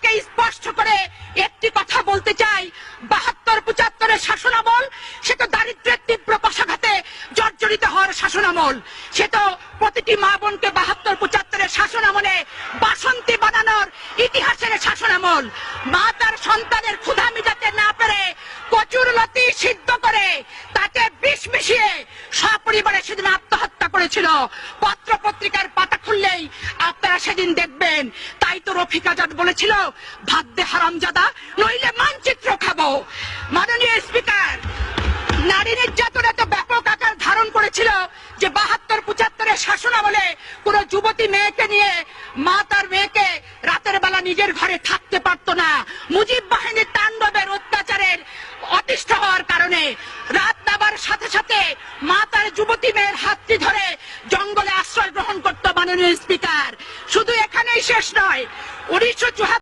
আজকে স্পষ্ট করে একটি কথা বলতে চাই, ৭২-৭৫ শাসনামল সে তো দারিদ্র্যের তীব্র পশাঘাতে জর্জরিত হওয়ার শাসনামল। সে তো প্রতিটি মা বোনকে ৭২-৭৫ শাসনামলে বাসন্তী বানানোর ইতিহাসের শাসনামল। মা তার সন্তানের ক্ষুধা মিটাতে না পেরে কচুর লতি সিদ্ধ করে তাতে বিষ মিশিয়ে সপরিবারে সেদিন আত্মহত্যা করেছিল। পত্র পত্রিকার পাতা খুললেই আপনারা সেদিন দেখবেন। তাই তো রফিক আজাদ বলেছিল, ভাত দে হারামজাদা নইলে মানচিত্র খাবো। মাননীয় স্পিকার, নারী নির্যাতন এত ব্যাপক আকার ধারণ করেছিল যে ৭২-৭৫ শাসনামলে কোন যুবতী মেয়েকে নিয়ে মা তার মেয়েকে রাতের বেলা নিজের ঘরে থাকতে পারত না। মুজিব বাহিনীর তাণ্ডবের অত্যাচারের অতিষ্ঠ হওয়ার কারণে রাত নামার সাথে সাথে মা তার যুবতী মেয়ের হাতটি ধরে জঙ্গলে আশ্রয় গ্রহণ করত। মাননীয় স্পিকার, শুধু এখানেই শেষ নয়, ১৯৭৪